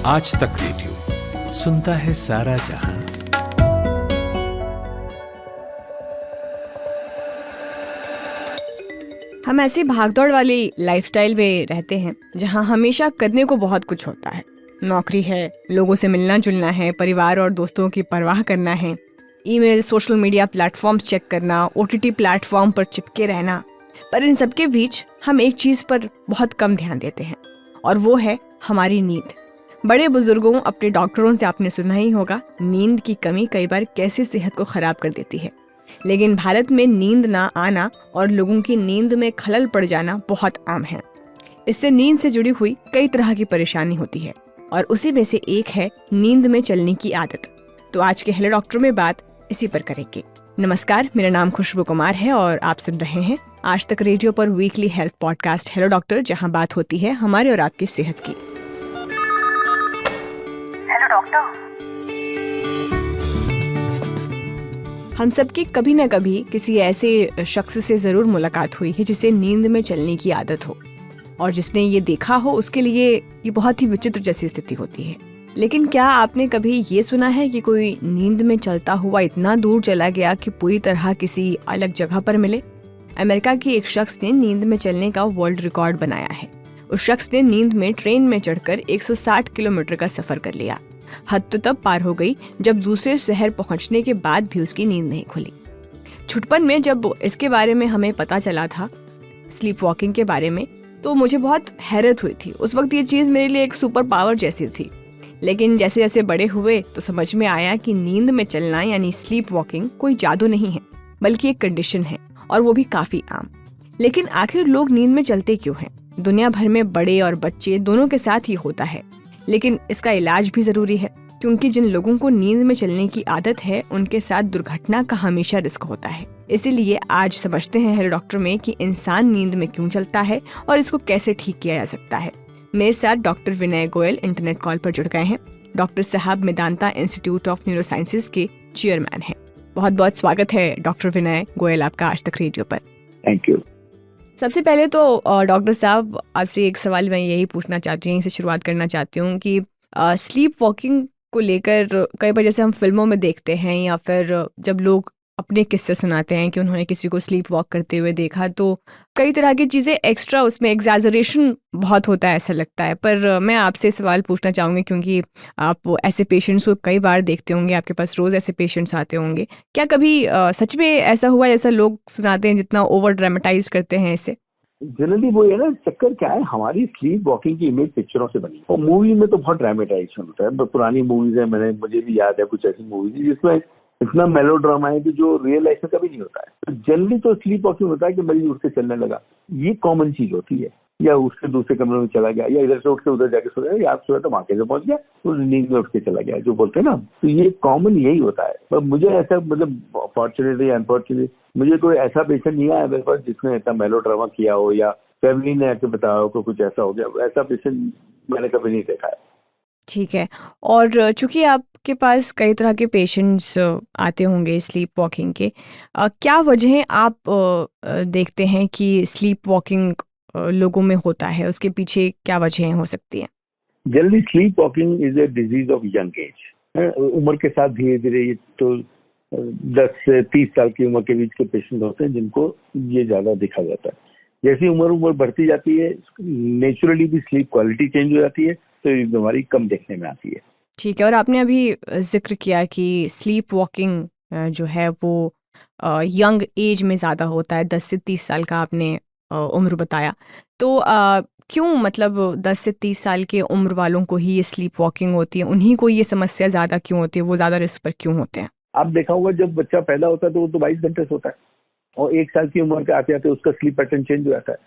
आज तक रेडियो सुनता है सारा जहां। हम ऐसी भागदौड़ वाली लाइफस्टाइल में रहते हैं जहां हमेशा करने को बहुत कुछ होता है। नौकरी है, लोगों से मिलना जुलना है, परिवार और दोस्तों की परवाह करना है, email, social media platforms check करना, ओटीटी प्लेटफॉर्म पर चिपके रहना। पर इन सबके बीच हम एक चीज़ पर बहुत कम ध्यान देते हैं और वो है हमारी नींद। बड़े बुजुर्गों, अपने डॉक्टरों से आपने सुना ही होगा, नींद की कमी कई बार कैसे सेहत को ख़राब कर देती है। लेकिन भारत में नींद ना आना और लोगों की नींद में खलल पड़ जाना बहुत आम है। इससे नींद से जुड़ी हुई कई तरह की परेशानी होती है और उसी में से एक है नींद में चलने की आदत। तो आज के हेलो डॉक्टर में बात इसी पर करेंगे। नमस्कार, मेरा नाम खुशबू कुमार है और आप सुन रहे हैं आज तक रेडियो पर weekly health podcast hello doctor, जहां बात होती है हमारे और आपकी सेहत की। Hello doctor. हम सबकी कभी न कभी किसी ऐसे शख्स से ज़रूर मुलाकात हुई है जिसे नींद में चलने की आदत हो, और जिसने ये देखा हो उसके लिए ये बहुत ही विचित्र जैसी स्थिति होती है। लेकिन क्या आपने कभी ये सुना है कि कोई नींद में चलता हुआ इतना दूर चला गया कि पूरी तरह किसी अलग जगह पर मिले? अमेरिका के एक शख्स ने नींद में चलने का वर्ल्ड रिकॉर्ड बनाया है। उस शख्स ने नींद में ट्रेन में चढ़कर 160 किलोमीटर का सफ़र कर लिया। हद तो तब पार हो गई जब दूसरे शहर पहुंचने के बाद भी उसकी नींद नहीं खुली। छुटपन में जब इसके बारे में हमें पता चला था, स्लीप वॉकिंग के बारे में, तो मुझे बहुत हैरत हुई थी। उस वक्त ये चीज़ मेरे लिए एक सुपर पावर जैसी थी। लेकिन जैसे जैसे बड़े हुए तो समझ में आया कि नींद में चलना यानी स्लीप वॉकिंग कोई जादू नहीं है, बल्कि एक कंडीशन है, और वो भी काफ़ी आम। लेकिन आखिर लोग नींद में चलते क्यों हैं? दुनिया भर में बड़े और बच्चे दोनों के साथ ही होता है, लेकिन इसका इलाज भी ज़रूरी है, क्योंकि जिन लोगों को नींद में चलने की आदत है उनके साथ दुर्घटना का हमेशा रिस्क होता है। इसीलिए आज समझते हैं हेलो डॉक्टर में कि इंसान नींद में क्यों चलता है और इसको कैसे ठीक किया जा सकता है। मेरे साथ doctor Vinay Goyal internet call पर जुड़ गए हैं। डॉक्टर साहब मेदांता इंस्टीट्यूट ऑफ न्यूरोसाइंसेज के चेयरमैन हैं। बहुत बहुत स्वागत है डॉक्टर विनय गोयल आपका आज तक रेडियो पर। Thank you. सबसे पहले तो डॉक्टर साहब, आपसे एक सवाल मैं यही पूछना चाहती हूँ, यहीं से शुरुआत करना चाहती हूँ कि स्लीप वॉकिंग को लेकर कई बार जैसे हम फिल्मों में देखते हैं या फिर जब लोग अपने किस्से सुनाते हैं कि उन्होंने किसी को स्लीप वॉक करते हुए देखा, तो कई तरह की चीज़ें एक्स्ट्रा, उसमें एग्जैजरेशन बहुत होता है ऐसा लगता है। पर मैं आपसे सवाल पूछना चाहूँगी, क्योंकि आप ऐसे पेशेंट्स को कई बार देखते होंगे, आपके पास रोज़ ऐसे पेशेंट्स आते होंगे, क्या कभी सच में ऐसा हुआ जैसा लोग सुनाते हैं, जितना ओवर ड्रामेटाइज करते हैं इसे? जनरली वो है ना, चक्कर क्या है, हमारी स्लीप वॉकिंग की इमेज पिक्चरों से बनी और मूवी में तो बहुत ड्रामेटाइजेशन होता है। पुरानी मूवीज है, मुझे भी याद है कुछ ऐसी मूवीज जिसमें इतना मेलोड्रामा है कि जो रियल लाइफ में कभी नहीं होता है। तो जनरली तो स्लीप वॉकिंग होता है कि मरीज उठ के चलने लगा, ये कॉमन चीज होती है, या उसके दूसरे कमरे में चला गया, या इधर से उठ के उधर जाके सो गया, या आप सोया तो वाकई से पहुंच गया, तो नींद में उठ के चला गया, जो बोलते हैं ना। तो ये कॉमन यही होता है। पर मुझे ऐसा, मतलब फॉर्चुनेटली अनफॉर्चुनेटली, मुझे कोई ऐसा पेशेंट नहीं आया मेरे पास जिसने इतना मेलोड्रामा किया हो या फैमिली ने आके बताया हो कि कुछ ऐसा हो गया। ऐसा पेशेंट मैंने कभी नहीं देखा है। ठीक है। और चूंकि आपके पास कई तरह के पेशेंट्स आते होंगे स्लीप वॉकिंग के, क्या वजह आप देखते हैं कि स्लीप वॉकिंग लोगों में होता है? उसके पीछे क्या वजह हो सकती है? Generally sleep walking is a disease of young age. उम्र के साथ धीरे धीरे ये तो 10 से 30 साल की उम्र के बीच के पेशेंट होते हैं जिनको ये ज्यादा देखा जाता है। जैसी उम्र बढ़ती जाती है, नेचुरली भी स्लीप क्वालिटी चेंज हो जाती है, तो ये बीमारी कम देखने में आती है। ठीक है। और आपने अभी जिक्र किया कि स्लीप वॉकिंग जो है वो यंग एज में ज़्यादा होता है, 10 से 30 साल का आपने उम्र बताया। तो क्यों, मतलब 10 से 30 साल के उम्र वालों को ही ये स्लीप वॉकिंग होती है? उन्हीं को ये समस्या ज़्यादा क्यों होती है? वो ज़्यादा रिस्क पर क्यों होते हैं? आप देखा होगा, जब बच्चा पैदा होता है तो वो तो 22 घंटे सोता है, और 1 साल की उम्र के आते आते उसका स्लीप पैटर्न चेंज हो जाता है,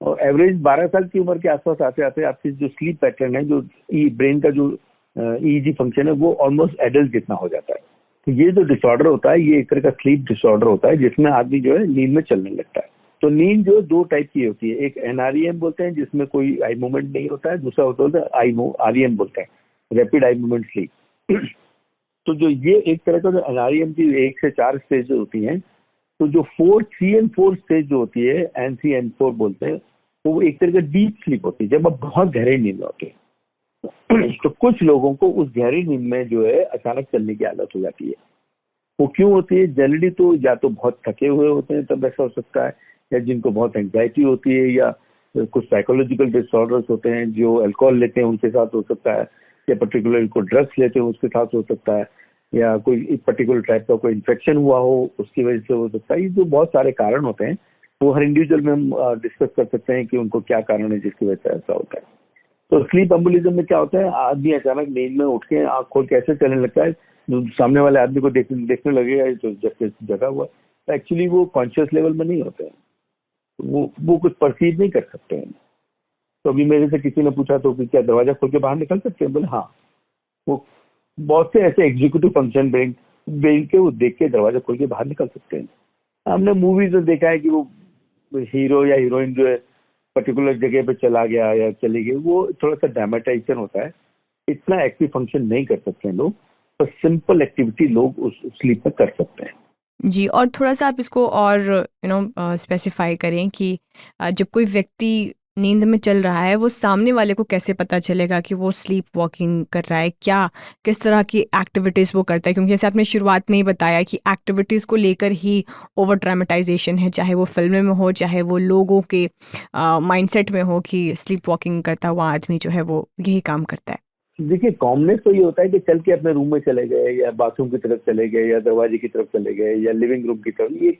और एवरेज 12 साल की उम्र के आसपास आते आते आपकी जो स्लीप पैटर्न है, जो ब्रेन का जो ईईजी फंक्शन है, वो ऑलमोस्ट एडल्ट जितना हो जाता है। तो ये जो डिसऑर्डर होता है, ये एक तरह का स्लीप डिसऑर्डर होता है जिसमें आदमी जो है नींद में चलने लगता है। तो नींद जो 2 टाइप की होती है, एक एनआरईएम बोलते हैं जिसमें कोई आई मूवमेंट नहीं होता है, दूसरा होता है आरईएम बोलते हैं, रैपिड आई मूवमेंट स्लीप। तो जो ये एक तरह का जो एनआरईएम की 1 से 4 स्टेज होती हैं, तो जो 3 और 4 स्टेज जो होती है, NC N4 बोलते हैं, तो वो एक तरह का डीप स्लीप होती है, जब आप बहुत गहरे नींद में होते हैं। तो कुछ लोगों को उस गहरी नींद में जो है अचानक चलने की आदत हो जाती है। वो क्यों होती है? जनरली तो या तो बहुत थके हुए होते हैं तब ऐसा हो सकता है, या जिनको बहुत एंग्जाइटी होती है, या कुछ साइकोलॉजिकल डिसऑर्डर्स होते हैं, जो अल्कोहल लेते हैं उनके साथ हो सकता है, या पर्टिकुलर को ड्रग्स लेते हैं उसके साथ हो सकता है, या कोई पर्टिकुलर टाइप का कोई इन्फेक्शन हुआ हो उसकी वजह से हो सकता है। ये जो बहुत सारे कारण होते हैं वो हर इंडिविजुअल में हम डिस्कस कर सकते हैं कि उनको क्या कारण है जिसकी वजह से ऐसा होता है। तो स्लीप एम्बोलिज्म में क्या होता है, आदमी अचानक नींद में उठ के आंख खोल के ऐसे चलने लगता है, जो सामने वाले आदमी को देखने लगेगा तो जैसे जगा हुआ, तो एक्चुअली वो कॉन्शियस लेवल में नहीं होते हैं, वो कुछ परसीव नहीं कर सकते हैं। तो अभी मेरे से किसी ने पूछा तो कि क्या दरवाजा खोल के बाहर निकल सकते हैं? बोले हाँ। वो बहुत से ऐसे एग्जीक्यूटिव फंक्शन ब्रेन के वो देख के दरवाजा खोल के बाहर निकल सकते हैं। हमने मूवीज में देखा है कि वो हीरो या हीरोइन जो है पर्टिकुलर जगह पे चला गया या चली गई, वो थोड़ा सा ड्रामेटाइजेशन होता है, इतना एक्टिव फंक्शन नहीं कर सकते हैं लोग, पर सिंपल एक्टिविटी लोग उस स्लीप में कर सकते हैं। जी, और थोड़ा-सा आप इसको और स्पेसिफ़ाई करें कि जब कोई व्यक्ति नींद में चल रहा है, वो सामने वाले को कैसे पता चलेगा कि वो स्लीप वॉकिंग कर रहा है? क्या किस तरह की एक्टिविटीज़ वो करता है? क्योंकि जैसे आपने शुरुआत में ही बताया कि एक्टिविटीज़ को लेकर ही ओवर ड्रामेटाइज़ेशन है, चाहे वो फ़िल्में में हो, चाहे वो लोगों के माइंडसेट में हो कि स्लीप वॉकिंग करता हुआ आदमी जो है वो यही काम करता है। देखिए, कॉमनेस तो ये होता है कि चल के अपने रूम में चले गए, या बाथरूम की तरफ चले गए, या दरवाजे की तरफ चले गए, या लिविंग रूम की तरफ, ये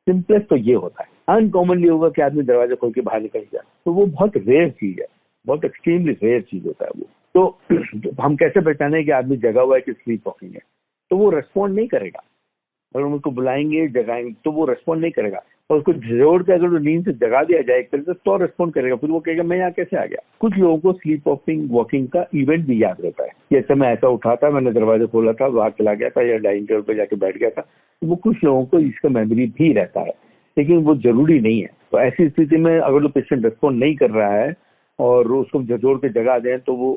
सिंपलेस्ट तो ये होता है। अनकॉमनली होगा कि आदमी दरवाजा खोल के बाहर निकल जाए, तो वो बहुत रेयर चीज है, बहुत एक्सट्रीमली रेयर चीज होता है वो। तो हम कैसे पहचाने कि आदमी जगा हुआ है कि स्लीप वॉकिंग है? तो वो रेस्पॉन्ड नहीं करेगा, अगर हम उसको बुलाएंगे जगाएंगे तो वो रेस्पॉन्ड नहीं करेगा, और उसको झोड़ के अगर वो नींद से जगा दिया जाए एक तरह से तो रेस्पॉन्ड करेगा, फिर वो कहेगा मैं यहाँ कैसे आ गया। कुछ लोगों को स्लीप वॉकिंग का इवेंट भी याद रहता है, जैसे मैं ऐसा उठा था, मैंने दरवाजा खोला था, बाहर चला गया था, या डाइनिंग टेबल पे जाके बैठ गया था। तो वो कुछ लोगों को इसका मेमोरी भी रहता है, लेकिन वो जरूरी नहीं है। तो ऐसी स्थिति में अगर वो पेशेंट रेस्पॉन्ड नहीं कर रहा है और उसको झकझोर के जगा दें, तो वो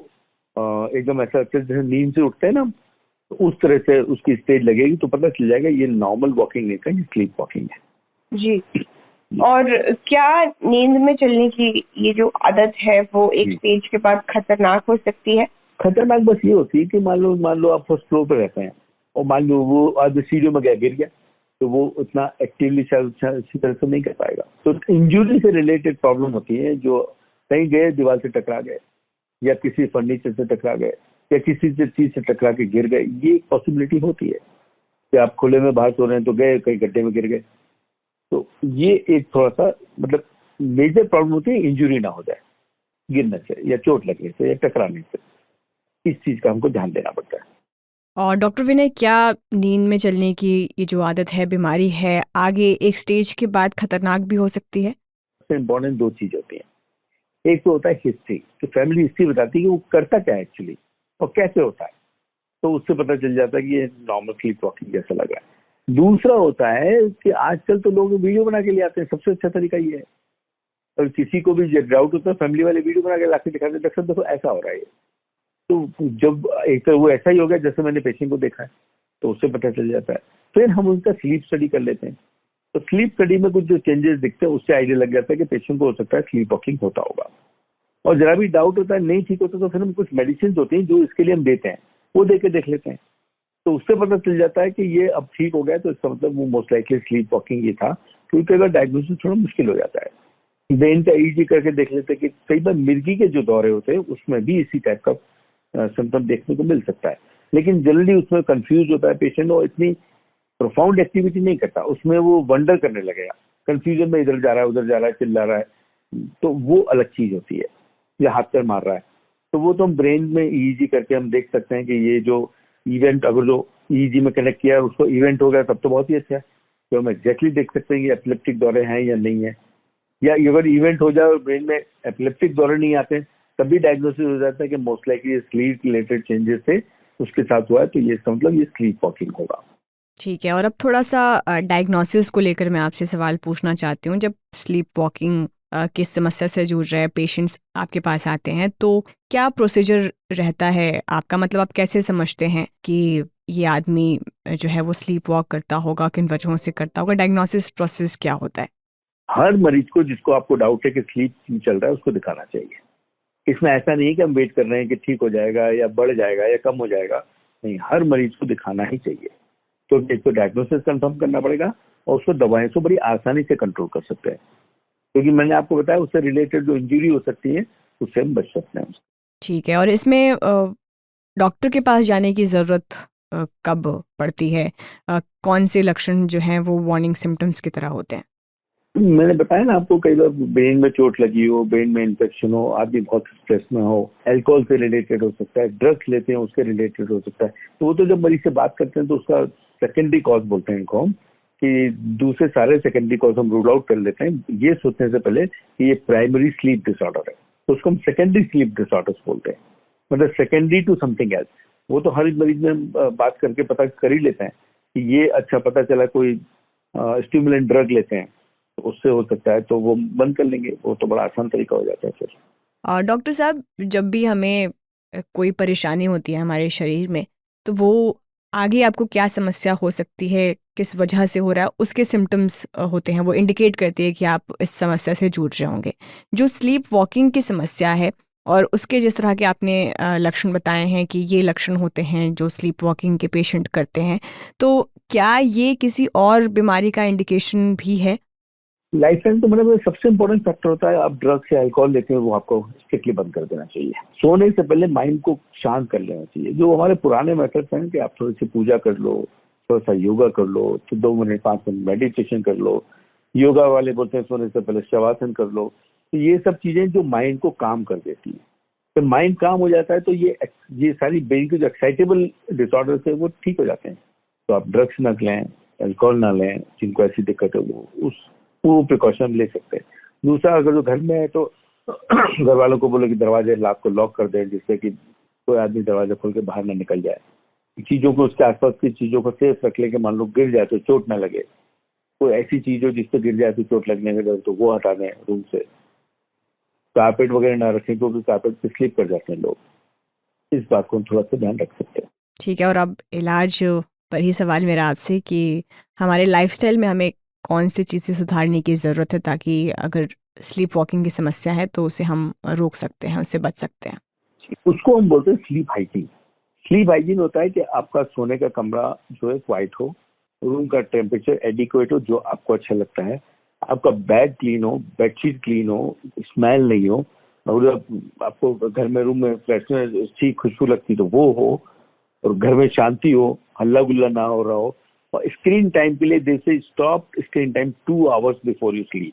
एकदम ऐसा जैसे नींद से उठते हैं ना, तो उस तरह से उसकी स्टेज लगेगी, तो पता चल जाएगा ये नॉर्मल वॉकिंग नहीं है, ये स्लीप वॉकिंग है। जी। और क्या नींद में चलने की ये जो आदत है वो एक स्टेज के बाद खतरनाक हो सकती है? खतरनाक बस ये होती है कि मान लो आप फर्स्ट फ्लोर पे रहते हैं, और मान लो वो आज सीढ़ियों में गिर गया, तो वो उतना एक्टिवली अच्छी तरह से नहीं कर पाएगा। तो इंजरी से रिलेटेड प्रॉब्लम होती है, जो कहीं गए, दीवार से टकरा गए, या किसी फर्नीचर से टकरा गए, या किसी चीज से टकरा के गिर गए, ये पॉसिबिलिटी होती है कि आप खुले में बाहर सो रहे हैं तो गए कहीं गड्ढे में गिर गए। तो ये एक थोड़ा सा मतलब मेजर प्रॉब्लम होती है, इंजरी ना हो जाए गिरने से, या चोट लगने से, या टकराने से। इस चीज का हमको ध्यान देना पड़ता है। और डॉक्टर विनय, क्या नींद में चलने की ये जो आदत है, बीमारी है, आगे एक स्टेज के बाद खतरनाक भी हो सकती है? सबसे इम्पोर्टेंट दो चीज होती है। एक तो होता है हिस्ट्री, तो फैमिली हिस्ट्री बताती है कि वो करता क्या है एक्चुअली और कैसे होता है, तो उससे पता चल जाता है कि ये नॉर्मल स्लीप वॉकिंग जैसा लग रहा है। दूसरा होता है कि आजकल तो लोग वीडियो बना के ले आते हैं, सबसे अच्छा तरीका ये है। और किसी को भी डाउट होता है, फैमिली वाले वीडियो बना के लाके दिखाते हैं, डॉक्टर देखो ऐसा हो रहा है। तो जब एक तो वो ऐसा ही हो गया जैसे मैंने पेशेंट को देखा है, तो उससे पता चल जाता है। फिर हम उनका स्लीप स्टडी कर लेते हैं, तो स्लीप स्टडी में कुछ जो चेंजेस दिखते हैं उससे आइडिया लग जाता है कि पेशेंट को हो सकता है स्लीप वॉकिंग होता होगा। और जरा भी डाउट होता है नहीं ठीक होता, तो फिर हम कुछ मेडिसिन होती हैं जो इसके लिए हम देते हैं, वो दे के देख लेते हैं, तो उससे पता चल जाता है कि ये अब ठीक हो गया, तो इसका मतलब वो मोस्ट लाइकली स्लीप वॉकिंग ही था। क्योंकि अगर डायग्नोसिस थोड़ा मुश्किल हो जाता है, ब्रेन का ईजी करके देख लेते हैं कि कई बार मिर्गी के जो दौरे होते हैं उसमें भी इसी टाइप का सिम्टम देखने को मिल सकता है। लेकिन जल्दी उसमें कंफ्यूज होता है पेशेंट, और इतनी प्रोफाउंड एक्टिविटी नहीं करता, उसमें वो वंडर करने लगेगा, कंफ्यूजन में इधर जा रहा है उधर जा रहा है, चिल्ला रहा है, तो वो अलग चीज होती है, या हाथ पैर मार रहा है। तो वो तो हम ब्रेन में ईजी करके हम देख सकते हैं कि ये जो इवेंट, अगर जो ईजी में कनेक्ट किया है उसको इवेंट हो गया तब तो बहुत ही अच्छा है, तो हम एग्जैक्टली देख सकते हैं कि एपिलेप्टिक दौरे हैं या नहीं है। या अगर इवेंट हो जाए और ब्रेन में एपिलेप्टिक दौरे नहीं आते, तभी डायग्नोसिस हो जाता है कि most likely sleep related changes से उसके साथ हुआ है, तो ये इसका मतलब ये स्लीप वॉकिंग होगा। ठीक है, और अब थोड़ा सा डायग्नोसिस को लेकर मैं आपसे सवाल पूछना चाहती हूँ। जब स्लीप वॉकिंग की समस्या से जूझ रहे पेशेंट्स आपके पास आते हैं, तो क्या प्रोसीजर रहता है आपका? मतलब आप कैसे समझते हैं कि ये आदमी जो है वो स्लीप वॉक करता होगा, किन वजहों से करता होगा? डायग्नोसिस प्रोसेस क्या होता है? हर मरीज को जिसको आपको डाउट है कि स्लीप चल रहा है उसको दिखाना चाहिए, इसमें ऐसा नहीं है कि हम वेट कर रहे हैं कि ठीक हो जाएगा या बढ़ जाएगा या कम हो जाएगा, नहीं, हर मरीज को दिखाना ही चाहिए। तो एक तो डायग्नोसिस कंफर्म करना पड़ेगा और उसको दवाएं से बड़ी आसानी से कंट्रोल कर सकते हैं, क्योंकि मैंने आपको बताया उससे रिलेटेड जो इंजरी हो सकती है उससे हम बच सकते हैं। ठीक है। और इसमें डॉक्टर के पास जाने की ज़रूरत कब पड़ती है? कौन से लक्षण जो हैं वो वार्निंग सिम्टम्स की तरह होते हैं? मैंने बताया ना आपको, कई बार ब्रेन में चोट लगी हो, ब्रेन में इन्फेक्शन हो, आदमी बहुत स्ट्रेस में हो, अल्कोहल से रिलेटेड हो सकता है, ड्रग्स लेते हैं उसके रिलेटेड हो सकता है। तो वो तो जब मरीज से बात करते हैं तो उसका सेकेंडरी कॉज बोलते हैं इनको हम, कि दूसरे सारे सेकेंडरी कॉज हम रूल आउट कर लेते हैं ये सोचने से पहले कि ये प्राइमरी स्लीप डिसऑर्डर है, तो उसको हम सेकेंडरी स्लीप डिसऑर्डर्स बोलते हैं, मतलब सेकेंडरी टू समथिंग एल्स। वो तो हर एक मरीज में बात करके पता कर ही लेते हैं कि ये अच्छा पता चला कोई स्टिमुलेंट ड्रग लेते हैं तो उससे हो सकता है, तो वो बंद कर लेंगे, वो तो बड़ा आसान तरीका हो जाता है फिर। और डॉक्टर साहब, जब भी हमें कोई परेशानी होती है हमारे शरीर में, तो वो आगे आपको क्या समस्या हो सकती है, किस वजह से हो रहा है, उसके सिम्टम्स होते हैं, वो इंडिकेट करती है कि आप इस समस्या से जूझ रहे होंगे। जो स्लीप वॉकिंग की समस्या है और उसके जिस तरह के आपने लक्षण बताए हैं कि ये लक्षण होते हैं जो स्लीप वॉकिंग के पेशेंट करते हैं, तो क्या ये किसी और बीमारी का इंडिकेशन भी है? लाइफ टाइम तो मतलब सबसे इम्पोर्टेंट फैक्टर होता है, आप ड्रग्स या अल्कोहल लेते हैं वो आपको स्ट्रिक्टली बंद कर देना चाहिए। सोने से पहले माइंड को शांत कर लेना चाहिए। जो हमारे पुराने मेथड्स हैं कि आप थोड़ी सी पूजा कर लो, थोड़ा सा योगा कर लो, तो 2 मिनट 5 मिनट मेडिटेशन कर लो, योगा वाले बोलते हैं सोने से पहले शवासन कर लो, तो ये सब चीजें जो माइंड को काम कर देती है। तो माइंड काम हो जाता है तो ये सारी ब्रेन के जो एक्साइटेबल डिसऑर्डर्स है वो ठीक हो जाते हैं। तो आप ड्रग्स ना लें, अल्कोहल ना लें, जिनको ऐसी दिक्कत है वो प्रिकॉशन ले सकते हैं। दूसरा, अगर जो घर में है तो घर वालों को बोलो कि दरवाजे रात को लॉक कर दें, जिससे कि कोई आदमी दरवाजा खोल के बाहर ना निकल जाए। चीजों को, उसके आसपास की चीजों को सेफ रख ले कि मान लो गिर जाए तो चोट ना लगे। कोई ऐसी चीज हो जिससे गिर जाए तो चोट लगने का डर, तो वो हटा दें रूम से। कारपेट वगैरह ना रखें क्योंकि कारपेट पे स्लिप कर जाते हैं लोग, इस बात को हम थोड़ा सा ध्यान रख सकते हैं। ठीक है। और अब इलाज पर ही सवाल मेरा आपसे कि हमारे लाइफस्टाइल में हमें कौन सी चीज़ें सुधारने की ज़रूरत है ताकि अगर स्लीप वॉकिंग की समस्या है तो उसे हम रोक सकते हैं, उससे बच सकते हैं? उसको हम बोलते हैं स्लीप हाइजीन। स्लीप हाइजीन होता है कि आपका सोने का कमरा जो है क्वाइट हो, रूम का टेम्परेचर एडिक्वेट हो, जो आपको अच्छा लगता है, आपका बेड क्लीन हो, बेडशीट क्लीन हो, स्मेल नहीं हो, और आपको घर में रूम में फ्रेशनर अच्छी खुशबू लगती तो वो हो, और घर में शांति हो, हल्ला गुल्ला ना हो रहा हो। और स्क्रीन टाइम के लिए जैसे stop screen time 2 hours before you sleep,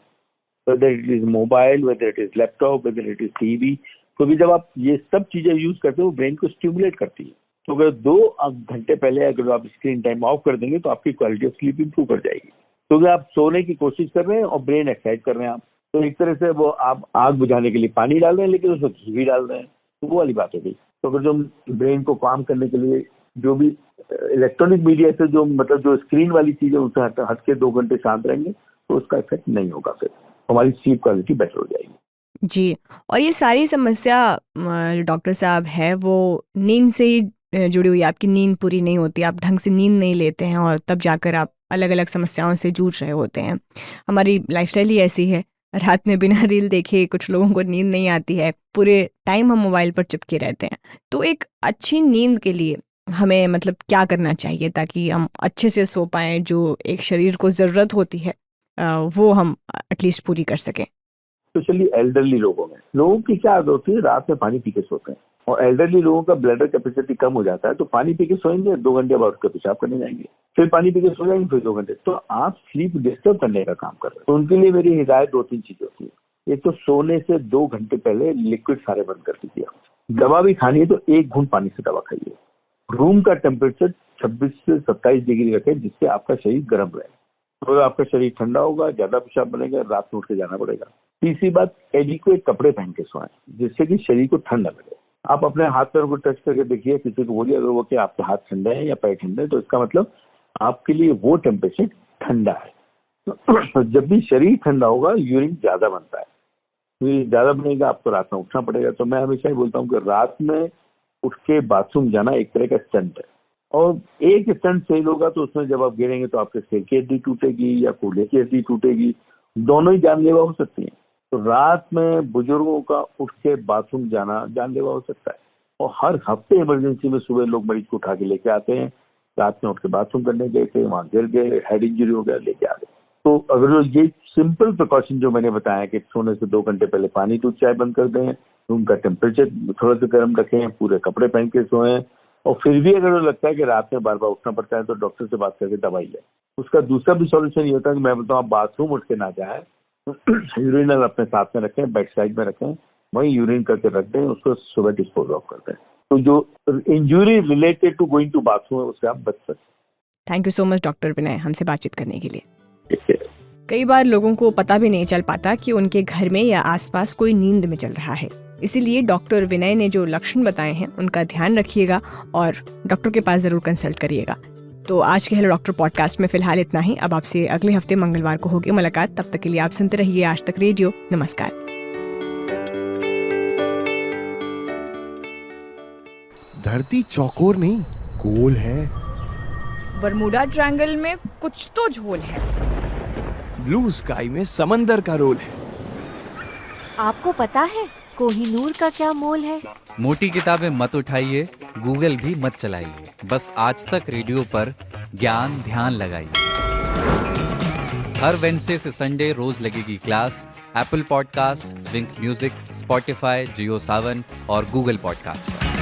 whether it is mobile, whether it is laptop, whether it is TV. क्योंकि जब आप ये सब चीजें यूज करते हो ब्रेन को स्टिमुलेट करती है। तो अगर 2 घंटे पहले अगर आप स्क्रीन टाइम ऑफ कर देंगे तो आपकी क्वालिटी ऑफ स्लीप इंप्रूव कर जाएगी, क्योंकि आप सोने की कोशिश कर रहे हैं और ब्रेन एक्साइट कर रहे हैं आप। तो एक तरह से वो आप आग बुझाने के लिए पानी डाल रहे हैं लेकिन उसमें घी भी डाल रहे हैं, तो वो वाली बात हो गई। तो अगर जो ब्रेन को काम करने के लिए जो भी इलेक्ट्रॉनिक मीडिया से जो मतलब जो स्क्रीन वाली चीजें उनसे हट के 2 घंटे शांत रहेंगे तो उसका इफेक्ट नहीं होगा, फिर हमारी स्लीप क्वालिटी बेटर हो जाएगी। जी। और ये सारी समस्या डॉक्टर साहब है वो नींद से ही जुड़ी हुई है। आपकी नींद पूरी नहीं होती, आप ढंग से नींद नहीं लेते हैं और तब जाकर आप अलग अलग समस्याओं से जूझ रहे होते हैं। हमारी लाइफस्टाइल ही ऐसी है, रात में बिना रील देखे कुछ लोगों को नींद नहीं आती है, पूरे टाइम हम मोबाइल पर चिपके रहते हैं। तो एक अच्छी नींद के लिए हमें मतलब क्या करना चाहिए ताकि हम अच्छे से सो पाएं, जो एक शरीर को ज़रूरत होती है वो हम एटलीस्ट पूरी कर सकें? स्पेशली एल्डरली लोगों की क्या आदत होती है, रात में पानी पी के सोते हैं, और एल्डरली लोगों का ब्लडर कैपेसिटी कम हो जाता है, तो पानी पी के सोएंगे, 2 घंटे बाद उसका पेशाब करने जाएंगे, फिर पानी पी के सो जाएंगे, फिर 2 घंटे, तो आप स्लीप डिस्टर्ब करने का काम कर रहे हैं। तो उनके लिए मेरी हिदायत 2-3 चीजें होती है। एक तो सोने से 2 घंटे पहले लिक्विड सारे बंद कर दीजिए। दवा भी खानी है तो 1 घूंट पानी से दवा खाइए। रूम का टेम्परेचर 26 से 27 डिग्री रखें, जिससे आपका शरीर गर्म रहे। तो आपका शरीर ठंडा होगा, ज्यादा पेशाब बनेगा, रात में उठ के जाना पड़ेगा। तीसरी बात, एडिक्वेट कपड़े पहन के सोएं, जिससे कि शरीर को ठंड न लगे। आप अपने हाथ पैर को टच करके देखिए, किसी को बोलिए अगर वो कि आपके हाथ ठंडे हैं या पैर ठंडे हैं, तो इसका मतलब आपके लिए वो टेम्परेचर ठंडा है। तो जब भी शरीर ठंडा होगा यूरिन ज्यादा बनता है, यूरिन ज्यादा बनेगा, आपको रात में उठना पड़ेगा। तो मैं हमेशा ही बोलता हूँ कि रात में उठ के बाथरूम जाना एक तरह का स्टंट है, और एक स्टंट फेल होगा तो उसमें जब आप गिरेंगे तो आपके सिर की हड्डी टूटेगी या कूल्हे की हड्डी टूटेगी, दोनों ही जानलेवा हो सकती हैं। तो रात में बुजुर्गों का उठ के बाथरूम जाना जानलेवा हो सकता है। और हर हफ्ते इमरजेंसी में सुबह लोग मरीज को उठा के लेके आते हैं, रात में उठ के बाथरूम करने गए थे, वहां गिर गए, हेड इंजरी हो गया, लेके आ गए। तो अगर ये सिंपल प्रिकॉशन जो मैंने बताया कि सोने से 2 घंटे पहले पानी दूध चाय बंद कर दें, रूम का टेम्परेचर थोड़ा सा गर्म रखें, पूरे कपड़े पहन के सोएं, और फिर भी अगर लगता है कि रात में बार बार उठना पड़ता है तो डॉक्टर से बात करके दवाई लें। उसका दूसरा भी सॉल्यूशन ये होता है कि मैं बताऊँ, आप बाथरूम उठ के ना जाए, यूरिनल अपने साथ में रखें, बैक साइड में रखें, वहीं यूरिन करके रख दें, उसको सुबह डिस्पोज ऑफ कर दें। तो जो injury related to going to bathroom है उससे आप बच सकते। Thank you so much doctor Vinay हमसे बातचीत करने के लिए। ठीक है। कई बार लोगों को पता भी नहीं चल पाता कि उनके घर में या आसपास कोई नींद में चल रहा है। इसीलिए डॉक्टर विनय ने जो लक्षण बताए हैं उनका ध्यान रखिएगा और डॉक्टर के पास जरूर कंसल्ट करिएगा। तो आज के हेलो डॉक्टर पॉडकास्ट में फिलहाल इतना ही। अब आपसे अगले हफ्ते मंगलवार को होगी मुलाकात। तब तक के लिए आप सुनते रहिए आज तक रेडियो। नमस्कार। धरती चौकोर नहीं गोल है। बरमूडा ट्रायंगल में कुछ तो झोल है। ब्लू स्काई में समंदर का रोल है। आपको पता है कोहिनूर का क्या मोल है? मोटी किताबें मत उठाइए, गूगल भी मत चलाइए, बस आज तक रेडियो पर ज्ञान ध्यान लगाइए। हर वेडनेसडे से संडे रोज लगेगी क्लास एप्पल पॉडकास्ट, विंक म्यूजिक, स्पॉटिफाई, जियो सावन और गूगल पॉडकास्ट पर।